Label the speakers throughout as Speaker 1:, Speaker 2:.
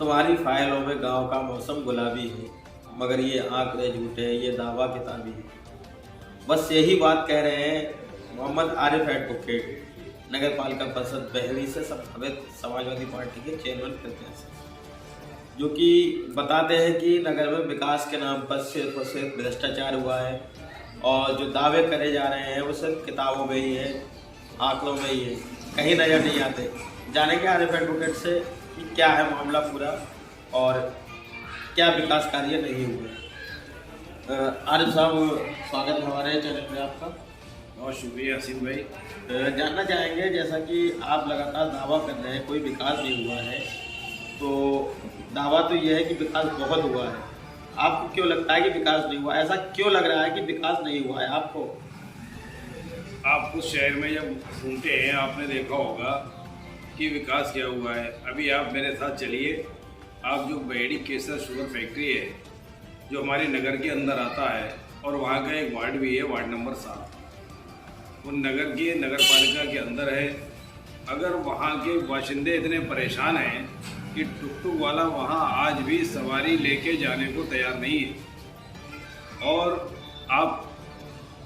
Speaker 1: तुम्हारी फाइलों में गांव का मौसम गुलाबी है, मगर ये आंकड़े झूठे हैं, ये दावा किताबी है। बस यही बात कह रहे हैं मोहम्मद आरिफ एडवोकेट, नगर पालिका परिषद बहरी से संभावित समाजवादी पार्टी के चेयरमैन प्रत्याशी, जो कि बताते हैं कि नगर में विकास के नाम पर सिर्फ और सिर्फ भ्रष्टाचार हुआ है और जो दावे करे जा रहे हैं वो सिर्फ किताबों में ही है, आंकड़ों में ही है, कहीं नजर नहीं आते। जानेंगे आरिफ एडवोकेट से कि क्या है मामला पूरा और क्या विकास कार्य नहीं हुए। आरिफ साहब, स्वागत है हमारे चैनल पे आपका।
Speaker 2: बहुत शुक्रिया हसीन भाई।
Speaker 1: जानना चाहेंगे, जैसा कि आप लगातार दावा कर रहे हैं कोई विकास नहीं हुआ है, तो दावा तो यह है कि विकास बहुत हुआ है। आपको क्यों लगता है कि विकास नहीं हुआ? ऐसा क्यों लग रहा है कि विकास नहीं हुआ है आपको?
Speaker 2: आप उस शहर में जब घूमते हैं आपने देखा होगा कि विकास क्या हुआ है। अभी आप मेरे साथ चलिए, आप जो बहेड़ी केसर शुगर फैक्ट्री है जो हमारे नगर के अंदर आता है और वहाँ का एक वार्ड भी है, वार्ड नंबर 7, वो नगर की नगर पालिका के अंदर है। अगर वहाँ के बाशिंदे इतने परेशान हैं कि टुकटुक वाला वहाँ आज भी सवारी लेके जाने को तैयार नहीं है, और आप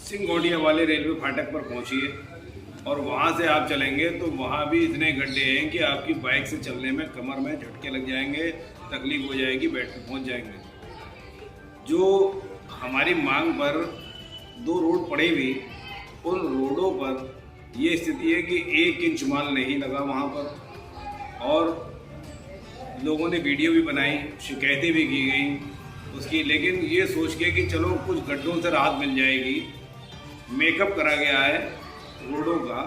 Speaker 2: सिंगोडिया वाले रेलवे फाटक पर पहुँचिए और वहाँ से आप चलेंगे तो वहाँ भी इतने गड्ढे हैं कि आपकी बाइक से चलने में कमर में झटके लग जाएंगे, तकलीफ हो जाएगी, बैठ कर पहुँच जाएंगे। जो हमारी मांग पर 2 रोड पड़े भी, उन रोडों पर ये स्थिति है कि 1 इंच माल नहीं लगा वहाँ पर, और लोगों ने वीडियो भी बनाई, शिकायतें भी की गई उसकी, लेकिन ये सोच के कि चलो कुछ गड्ढों से राहत मिल जाएगी, मेकअप करा गया है रोडों का,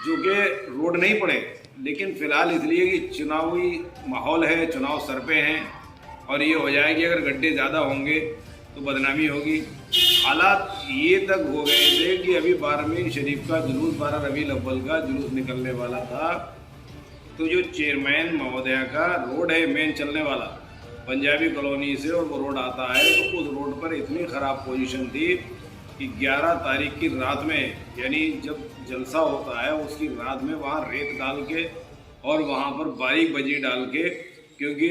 Speaker 2: जो कि रोड नहीं पड़े। लेकिन फ़िलहाल इसलिए कि चुनावी माहौल है, चुनाव सर पे हैं और ये हो जाए कि अगर गड्ढे ज़्यादा होंगे तो बदनामी होगी। हालात ये तक हो गए थे कि अभी 12वीं शरीफ का जुलूस, 12 रबीउल अव्वल का जुलूस निकलने वाला था, तो जो चेयरमैन महोदया का रोड है मेन चलने वाला पंजाबी कॉलोनी से, और वो रोड आता है, तो उस रोड पर इतनी ख़राब पोजीशन थी कि 11 तारीख की रात में, यानी जब जलसा होता है उसकी रात में वहाँ रेत डाल के और वहाँ पर बारीक बजी डाल के, क्योंकि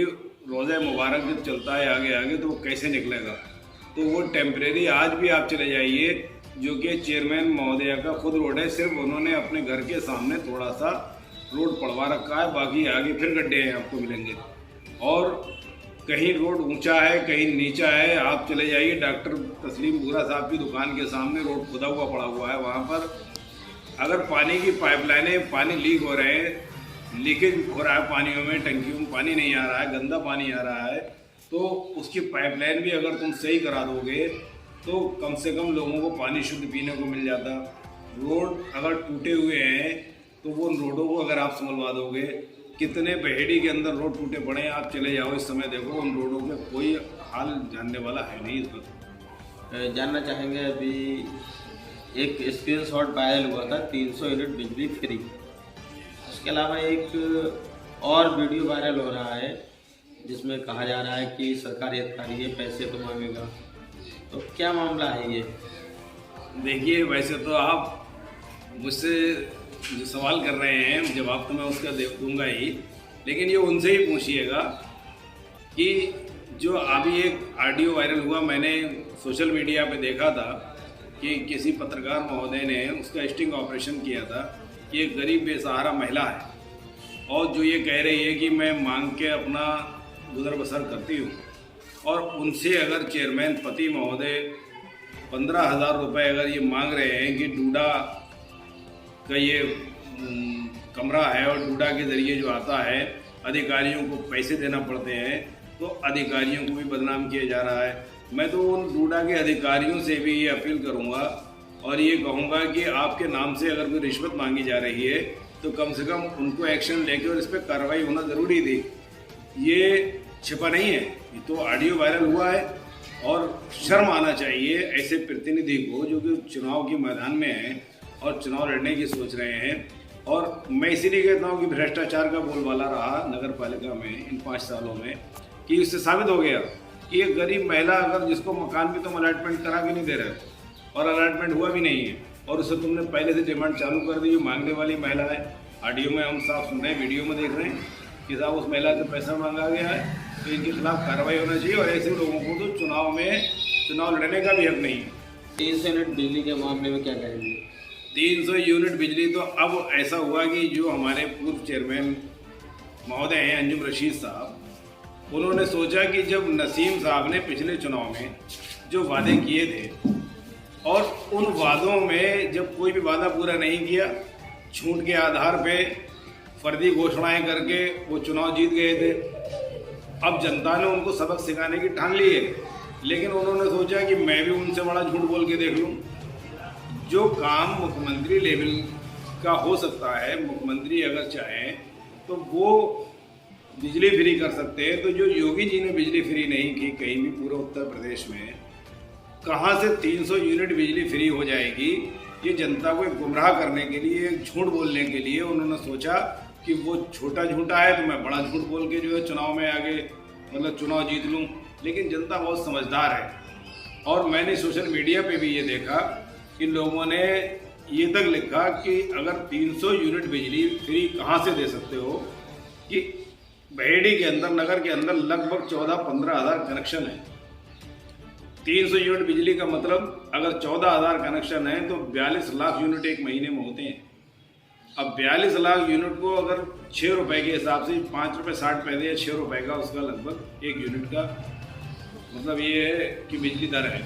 Speaker 2: रोज़ा मुबारक जब चलता है आगे आगे तो वो कैसे निकलेगा, तो वो टेम्परेरी आज भी आप चले जाइए, जो कि चेयरमैन महोदया का खुद रोड है, सिर्फ उन्होंने अपने घर के सामने थोड़ा सा रोड पड़वा रखा है, बाकी आगे फिर गड्ढे हैं आपको मिलेंगे। और कहीं रोड ऊंचा है, कहीं नीचा है। आप चले जाइए डॉक्टर तस्लीम बुरा साहब की दुकान के सामने रोड खुदा हुआ पड़ा हुआ है, वहाँ पर अगर पानी की पाइपलाइनें, पानी लीक हो रहे हैं, लीकेज हो रहा है पानियों में, टंकियों में पानी नहीं आ रहा है, गंदा पानी आ रहा है, तो उसकी पाइपलाइन भी अगर तुम सही करा दोगे तो कम से कम लोगों को पानी शुद्ध पीने को मिल जाता। रोड अगर टूटे हुए हैं तो वो रोडों को अगर आप संभलवा दोगे, कितने बहेड़ी के अंदर रोड टूटे पड़े हैं, आप चले जाओ इस समय देखो, उन रोडों में कोई हाल जानने वाला है नहीं इस वक्त।
Speaker 1: जानना चाहेंगे, अभी एक स्क्रीनशॉट वायरल हुआ था 300 यूनिट बिजली फ्री, उसके अलावा एक और वीडियो वायरल हो रहा है जिसमें कहा जा रहा है कि सरकारी अधिकारी ये पैसे तो मांगेगा, तो क्या मामला है ये?
Speaker 2: देखिए, वैसे तो आप मुझसे जो सवाल कर रहे हैं जवाब तो मैं उसका दूंगा ही, लेकिन ये उनसे ही पूछिएगा कि जो अभी एक ऑडियो वायरल हुआ, मैंने सोशल मीडिया पे देखा था कि किसी पत्रकार महोदय ने उसका स्टिंग ऑपरेशन किया था कि एक गरीब बेसहारा महिला है और जो ये कह रही है कि मैं मांग के अपना गुजर बसर करती हूँ, और उनसे अगर चेयरमैन पति महोदय 15,000 रुपये अगर ये मांग रहे हैं कि डूडा का ये कमरा है और डूडा के ज़रिए जो आता है अधिकारियों को पैसे देना पड़ते हैं, तो अधिकारियों को भी बदनाम किया जा रहा है। मैं तो उन डूडा के अधिकारियों से भी ये अपील करूंगा और ये कहूंगा कि आपके नाम से अगर कोई रिश्वत मांगी जा रही है तो कम से कम उनको एक्शन लेके और इस पर कार्रवाई होना ज़रूरी थी। ये छिपा नहीं है, ये तो ऑडियो वायरल हुआ है और शर्म आना चाहिए ऐसे प्रतिनिधि को जो कि चुनाव के मैदान में है और चुनाव लड़ने की सोच रहे हैं। और मैं इसीलिए कहता हूँ कि भ्रष्टाचार का बोलबाला रहा नगर पालिका में इन 5 सालों में, कि इससे साबित हो गया कि एक गरीब महिला अगर जिसको मकान भी तुम अलॉटमेंट करा के नहीं दे रहे हो और अलॉटमेंट हुआ भी नहीं है और उससे तुमने पहले से डिमांड चालू कर दी, जो मांगने वाली महिला है, ऑडियो में हम साफ सुन रहे हैं, वीडियो में देख रहे हैं, कि साहब उस महिला से पैसा मांगा गया है, तो इनके खिलाफ कार्रवाई होना चाहिए और ऐसे लोगों को तो चुनाव लड़ने का भी हक नहीं है।
Speaker 1: 300 यूनिट बिजली के मामले में क्या कहेंगे?
Speaker 2: 300 यूनिट बिजली तो अब ऐसा हुआ कि जो हमारे पूर्व चेयरमैन महोदय हैं अंजुम रशीद साहब, उन्होंने सोचा कि जब नसीम साहब ने पिछले चुनाव में जो वादे किए थे और उन वादों में जब कोई भी वादा पूरा नहीं किया, छूट के आधार पे फर्जी घोषणाएं करके वो चुनाव जीत गए थे। अब जनता ने उनको सबक सिखाने की ठान ली है, लेकिन उन्होंने सोचा कि मैं भी उनसे बड़ा झूठ बोल के देख लूँ। जो काम मुख्यमंत्री लेवल का हो सकता है, मुख्यमंत्री अगर चाहें तो वो बिजली फ्री कर सकते हैं। तो जो योगी जी ने बिजली फ्री नहीं की कहीं भी पूरे उत्तर प्रदेश में, कहाँ से 300 यूनिट बिजली फ्री हो जाएगी? ये जनता को गुमराह करने के लिए, झूठ बोलने के लिए उन्होंने सोचा कि वो छोटा झूठा है तो मैं बड़ा झूठ बोल के जो है चुनाव में आगे मतलब चुनाव जीत लूँ। लेकिन जनता बहुत समझदार है और मैंने सोशल मीडिया पे भी ये देखा कि लोगों ने ये तक लिखा कि अगर 300 यूनिट बिजली फ्री कहाँ से दे सकते हो कि बहेड़ी के अंदर, नगर के अंदर लगभग 14-15 हज़ार कनेक्शन है। 300 यूनिट बिजली का मतलब अगर 14,000 कनेक्शन है तो 42 लाख यूनिट एक महीने में होते हैं। अब 42 लाख यूनिट को अगर 6 रुपए के हिसाब से 5 रुपये 60 पैसे या 6 रुपए का उसका लगभग एक यूनिट का मतलब ये है कि बिजली दर है,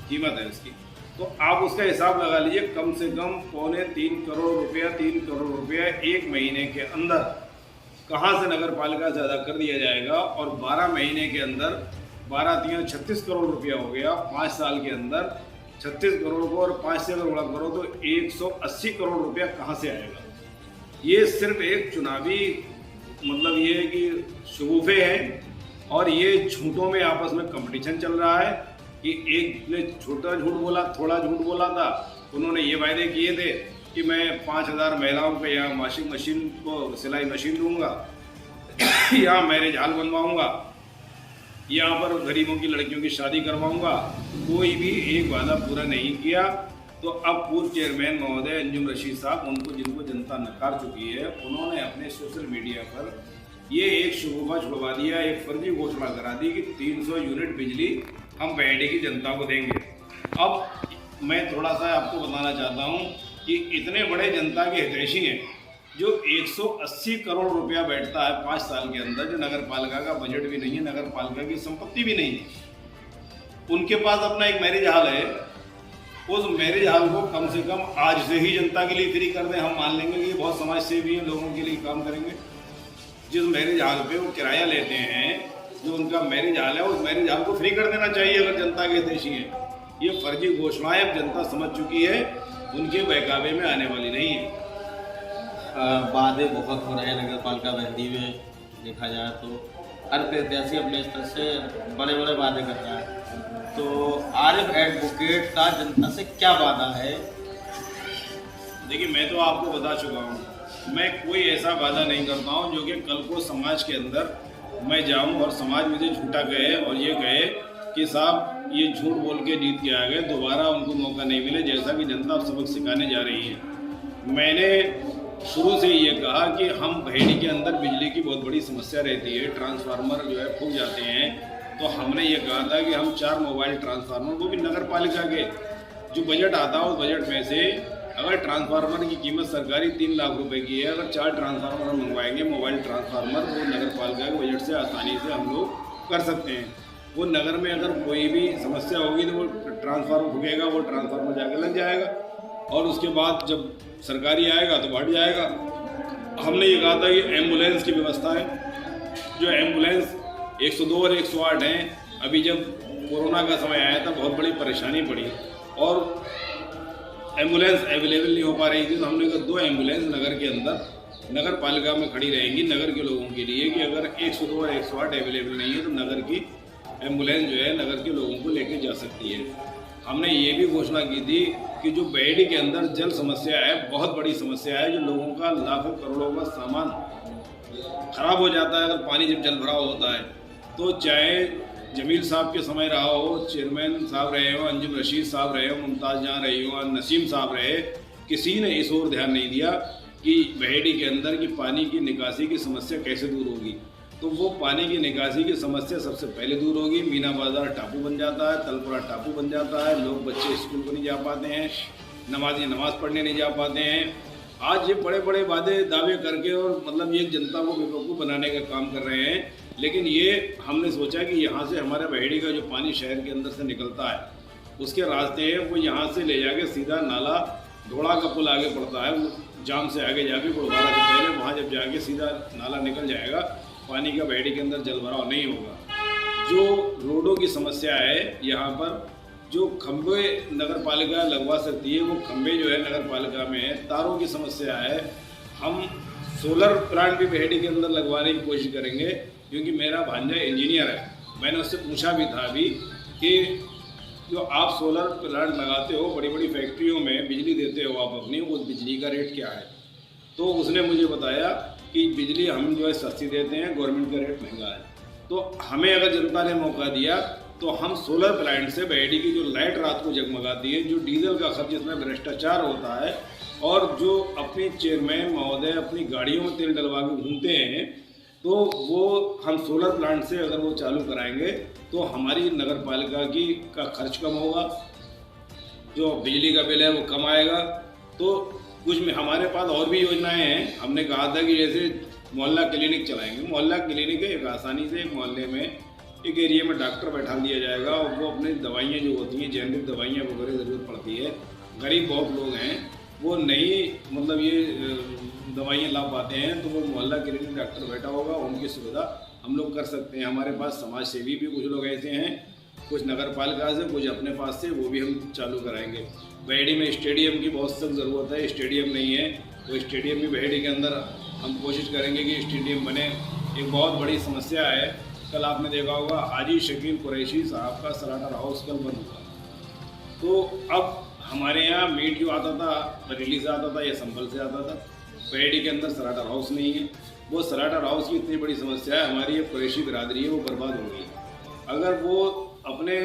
Speaker 2: कीमत है इसकी। तो आप उसका हिसाब लगा लीजिए, कम से कम 2.25 करोड़ रुपया, 3 करोड़ रुपया एक महीने के अंदर कहाँ से नगर पालिका से अदा कर दिया जाएगा। और 12 महीने के अंदर 12 36 करोड़ रुपया हो गया। 5 साल के अंदर 36 करोड़ को और 5 से अगर गुणा करो तो 180 करोड़ रुपया कहाँ से आएगा? ये सिर्फ एक चुनावी मतलब ये है कि शगुफे हैं और ये झूठों में आपस में कंपटीशन चल रहा है कि एक ने छोटा झूठ बोला, थोड़ा झूठ बोला था। उन्होंने ये वायदे किए थे कि मैं 5,000 महिलाओं को यहाँ वॉशिंग मशीन को सिलाई मशीन दूंगा, यहाँ मैरिज हॉल बनवाऊंगा, यहाँ पर गरीबों की लड़कियों की शादी करवाऊंगा। कोई भी एक वादा पूरा नहीं किया। तो अब पूर्व चेयरमैन महोदय अंजुम रशीद साहब, उनको जिनको जनता नकार चुकी है, उन्होंने अपने सोशल मीडिया पर ये एक शुभा छुड़वा दिया, एक फर्जी घोषणा करा दी कि 300 यूनिट बिजली हम बहेड़ी की जनता को देंगे। अब मैं थोड़ा सा आपको बताना चाहता हूँ कि इतने बड़े जनता के हितैषी हैं जो 180 करोड़ रुपया बैठता है 5 साल के अंदर, जो नगर पालिका का बजट भी नहीं है, नगर पालिका की संपत्ति भी नहीं है। उनके पास अपना एक मैरिज हॉल है, उस मैरिज हॉल को कम से कम आज से ही जनता के लिए फ्री कर दें। हम मान लेंगे कि ये बहुत समाज सेवी हैं, लोगों के लिए काम करेंगे। जिस मैरिज हॉल पे वो किराया लेते हैं, जो उनका मैरिज हॉल है, उस मैरिज हॉल को फ्री कर देना चाहिए अगर जनता के हितैषी हैं। ये फर्जी घोषणाएं अब जनता समझ चुकी है, उनके बहकावे में आने वाली नहीं है।
Speaker 1: वादे बहुत हो रहे हैं नगर पालिका बहेड़ी में, देखा जाए तो हर प्रत्याशी अपने स्तर से बड़े बड़े वादे कर रहा है। तो आरिफ एडवोकेट का जनता से क्या वादा है?
Speaker 2: देखिए, मैं तो आपको बता चुका हूँ, मैं कोई ऐसा वादा नहीं करता हूँ जो कि कल को समाज के अंदर मैं जाऊँ और समाज मुझे झूठा कहे और ये कहे कि साहब ये झूठ बोल के जीत के आ गए, दोबारा उनको मौका नहीं मिले, जैसा कि जनता सबक सिखाने जा रही है। मैंने शुरू से ये कहा कि हम बहेड़ी के अंदर बिजली की बहुत बड़ी समस्या रहती है, ट्रांसफार्मर जो है फूक जाते हैं। तो हमने ये कहा था कि हम 4 मोबाइल ट्रांसफार्मर, वो भी नगर पालिका के जो बजट आता है उस बजट में से अगर ट्रांसफार्मर की कीमत सरकारी 3 लाख रुपए की है, अगर 4 ट्रांसफार्मर हम मंगवाएंगे मोबाइल ट्रांसफार्मर, वो नगर पालिका के बजट से आसानी से हम लोग कर सकते हैं। वो नगर में अगर कोई भी समस्या होगी तो वो ट्रांसफार्मर फूकेगा, वो ट्रांसफार्मर जाके लग जाएगा और उसके बाद जब सरकारी आएगा तो बढ़ जाएगा। हमने ये कहा था कि एम्बुलेंस की व्यवस्था है, जो एम्बुलेंस 102 और 108 हैं। अभी जब कोरोना का समय आया था बहुत बड़ी परेशानी पड़ी और एम्बुलेंस अवेलेबल नहीं हो पा रही थी, तो हमने कहा 2 एम्बुलेंस नगर के अंदर नगर पालिका में खड़ी रहेंगी नगर के लोगों के लिए, कि अगर 102 और 108 अवेलेबल नहीं है तो नगर की एम्बुलेंस जो है नगर के लोगों को लेके जा सकती है। हमने ये भी घोषणा की थी कि जो बहेड़ी के अंदर जल समस्या है, बहुत बड़ी समस्या है, जो लोगों का लाखों करोड़ों का सामान खराब हो जाता है अगर पानी जब जल भराव होता है। तो चाहे जमील साहब के समय रहा हो, चेयरमैन साहब रहे हो, अंजुम रशीद साहब रहे हो, मुमताज़ जहां रही हो, नसीम साहब रहे, किसी ने इस ओर ध्यान नहीं दिया कि बहेड़ी के अंदर की पानी की निकासी की समस्या कैसे दूर होगी। तो वो पानी की निकासी की समस्या सबसे पहले दूर होगी। मीना बाजार टापू बन जाता है, तलपुरा टापू बन जाता है, लोग बच्चे स्कूल को नहीं जा पाते हैं, नमाजी नमाज पढ़ने नहीं जा पाते हैं। आज ये बड़े बड़े वादे दावे करके और मतलब ये जनता को बेवकूफ़ बनाने का काम कर रहे हैं। लेकिन ये हमने सोचा कि यहाँ से हमारे बहेड़ी का जो पानी शहर के अंदर से निकलता है उसके रास्ते हैं, वो यहाँ से ले जाके सीधा नाला घोड़ा का पुल आगे पड़ता है, वो जाम से आगे जाके गुरुद्वारा के पहले वहाँ जब जाके सीधा नाला निकल जाएगा, पानी का बहेड़ी के अंदर जल भराव नहीं होगा। जो रोडों की समस्या है यहाँ पर, जो खंबे नगर पालिका लगवा सकती है वो खंबे जो है नगर पालिका में है। तारों की समस्या है, हम सोलर प्लांट भी बहेड़ी के अंदर लगवाने की कोशिश करेंगे, क्योंकि मेरा भांजा इंजीनियर है। मैंने उससे पूछा भी था अभी कि जो आप सोलर प्लांट लगाते हो, बड़ी बड़ी फैक्ट्रियों में बिजली देते हो आप अपनी, उस बिजली का रेट क्या है। तो उसने मुझे बताया कि बिजली हम जो है सस्ती देते हैं, गवर्नमेंट का रेट महंगा है। तो हमें अगर जनता ने मौका दिया तो हम सोलर प्लांट से बहेड़ी की जो लाइट रात को जगमगाती है, जो डीजल का खर्च जिसमें भ्रष्टाचार होता है, और जो अपनी चेयरमैन महोदय अपनी गाड़ियों में तेल डलवा के घूमते हैं, तो वो हम सोलर प्लांट से अगर वो चालू कराएंगे तो हमारी नगर पालिका की का खर्च कम होगा, जो बिजली का बिल है वो कम आएगा। तो कुछ में हमारे पास और भी योजनाएं हैं। हमने कहा था कि जैसे मोहल्ला क्लिनिक चलाएंगे। मोहल्ला क्लिनिक है, एक आसानी से एक मोहल्ले में एक एरिया में डॉक्टर बैठा दिया जाएगा और वो अपनी दवाइयाँ जो होती हैं, जेनरिक दवाइयाँ वगैरह ज़रूरत पड़ती है, गरीब बहुत लोग हैं वो नहीं मतलब ये दवाइयाँ ला पाते हैं, तो वो मोहल्ला क्लिनिक डॉक्टर बैठा होगा, उनकी सुविधा हम लोग कर सकते हैं। हमारे पास समाज सेवी भी कुछ लोग ऐसे हैं, कुछ नगर पालिका से, कुछ अपने पास से, वो भी हम चालू कराएंगे। बहेड़ी में स्टेडियम की बहुत सख्त ज़रूरत है, स्टेडियम नहीं है, तो स्टेडियम भी बहेड़ी के अंदर हम कोशिश करेंगे कि स्टेडियम बने। एक बहुत बड़ी समस्या है, कल आपने देखा होगा हाजी शकील कुरैशी साहब का सलाटर हाउस कल बंद हुआ। तो अब हमारे यहाँ मीट जो आता था बरेली से आता था या संभल से आता था, बहेड़ी के अंदर सलाटर हाउस नहीं है। वो सलाटर हाउस की इतनी बड़ी समस्या है, हमारी ये कुरैशी बिरादरी है वो बर्बाद हो गई। अगर वो अपने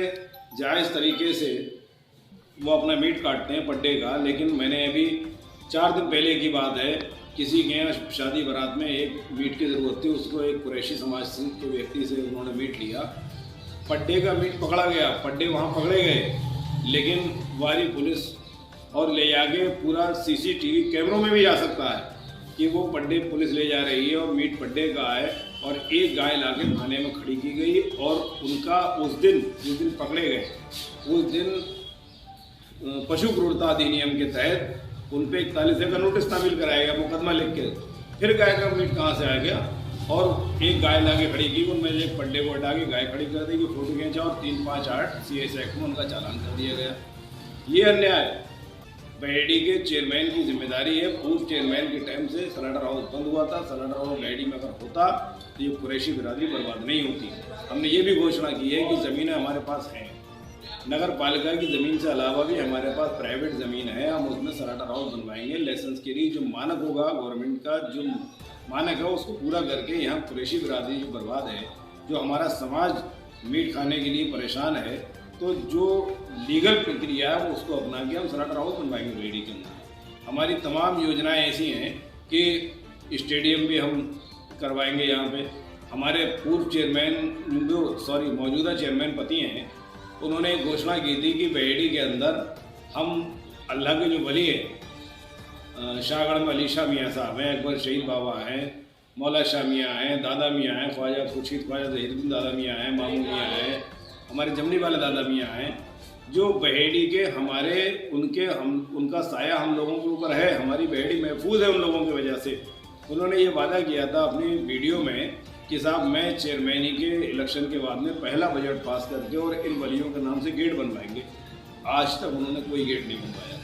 Speaker 2: जायज़ तरीके से वो अपना मीट काटते हैं पड्डे का, लेकिन मैंने अभी 4 दिन पहले की बात है, किसी के यहाँ शादी बारात में एक मीट की ज़रूरत थी, उसको एक कुरैशी समाज के व्यक्ति से उन्होंने मीट लिया, पड्डे का मीट पकड़ा गया, पड्डे वहाँ पकड़े गए, लेकिन वारी पुलिस और ले जाके पूरा सीसीटीवी कैमरों में भी जा सकता है कि वो पड्डे पुलिस ले जा रही है और मीट पड्डे का है, और एक गाय लाके थाने में खड़ी की गई। और उनका उस दिन जिस दिन पकड़े गए उस दिन पशु क्रूरता अधिनियम के तहत उन पे 41 का नोटिस तामील कराया गया, मुकदमा लिख के। फिर गाय का मीट कहाँ से आ गया, और एक गाय लाके खड़ी की, उनमें एक पड्डे को हटा के गाय खड़ी कर दी, फोटो खींचा और 358 CS एक्ट में उनका चालान कर दिया गया। ये अन्याय बहेड़ी के चेयरमैन की जिम्मेदारी है। पूर्व चेयरमैन के टाइम से सलाटर हाउस बंद हुआ था। सलाटर हाउस बहेड़ी में अगर होता तो ये कुरैशी बिरादरी बर्बाद नहीं होती। हमने ये भी घोषणा की है कि ज़मीनें हमारे पास हैं, नगर पालिका की ज़मीन से अलावा भी हमारे पास प्राइवेट ज़मीन है, हम उसमें सलाटर हाउस बनवाएंगे। लाइसेंस के लिए जो मानक होगा, गवर्नमेंट का जो मानक है उसको पूरा करके यहाँ कुरैशी बिरादरी जो बर्बाद है, जो हमारा समाज मीट खाने के लिए परेशान है, तो जो लीगल प्रक्रिया है वो उसको अपना के हम सलाटर हाउस बनवाएंगे बहेड़ी के अंदर। हमारी तमाम योजनाएं ऐसी हैं कि स्टेडियम भी हम करवाएंगे यहाँ पे। हमारे पूर्व चेयरमैन जो मौजूदा चेयरमैन पति हैं, उन्होंने एक घोषणा की थी कि बहेड़ी के अंदर हम अल्लाह के जो वली है, शाहगढ़ में अली शाह मियाँ साहब हैं, अकबर शहीद बाबा हैं, मौला शाह मियाँ हैं, दादा मियाँ हैं, ख्वाजा खुर्शीद ख्वाजा ज़हीरुद्दीन दादा मियाँ हैं, मामू मियाँ हैं, हमारे जमनी वाले दादा मियाँ हैं, जो बहेड़ी के हमारे उनका साया हम लोगों के ऊपर है। हमारी बहेड़ी महफूज है उन लोगों की वजह से। उन्होंने ये वादा किया था अपनी वीडियो में कि साहब मैं चेयरमैनी के इलेक्शन के बाद में पहला बजट पास करके और इन वलियों के नाम से गेट बनवाएंगे। आज तक उन्होंने कोई गेट नहीं बनवाया।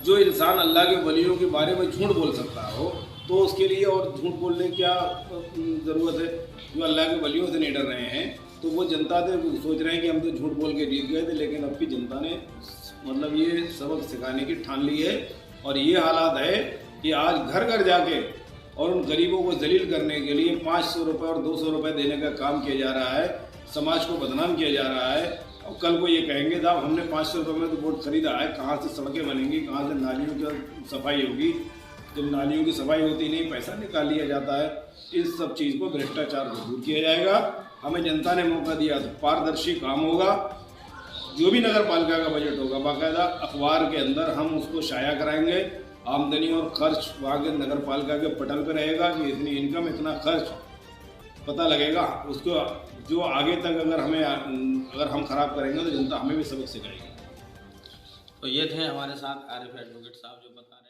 Speaker 2: जो इंसान अल्लाह के वलियों के बारे में झूठ बोल सकता हो तो उसके लिए और झूठ बोलने क्या ज़रूरत है। जो अल्लाह के वलियों से नहीं डर रहे हैं तो वो जनता से सोच रहे हैं कि हम तो झूठ बोल के जीत गए थे, लेकिन अब की जनता ने मतलब ये सबक सिखाने की ठान ली है। और ये हालात है कि आज घर घर जाके और उन गरीबों को जलील करने के लिए 500 रुपये और 200 रुपये देने का काम किया जा रहा है, समाज को बदनाम किया जा रहा है। और कल को ये कहेंगे साहब हमने 500 रुपये में तो वोट खरीदा है, कहाँ से सड़कें बनेंगी, कहाँ से नालियों की सफाई होगी, जब नालियों की सफाई होती नहीं, पैसा निकाल लिया जाता है, इस सब चीज़ को भ्रष्टाचार को दूर किया जाएगा। हमें जनता ने मौका दिया तो पारदर्शी काम होगा। जो भी नगर पालिका का बजट होगा बाकायदा अखबार के अंदर हम उसको शाया कराएंगे। आमदनी और खर्च वहाँ के नगर पालिका के पटल पर रहेगा कि इतनी इनकम इतना खर्च पता लगेगा। उसको जो आगे तक अगर हम खराब करेंगे तो जनता हमें भी सबक सिखाएगी।
Speaker 1: तो ये थे हमारे साथ आरिफ एडवोकेट साहब जो बता रहे हैं।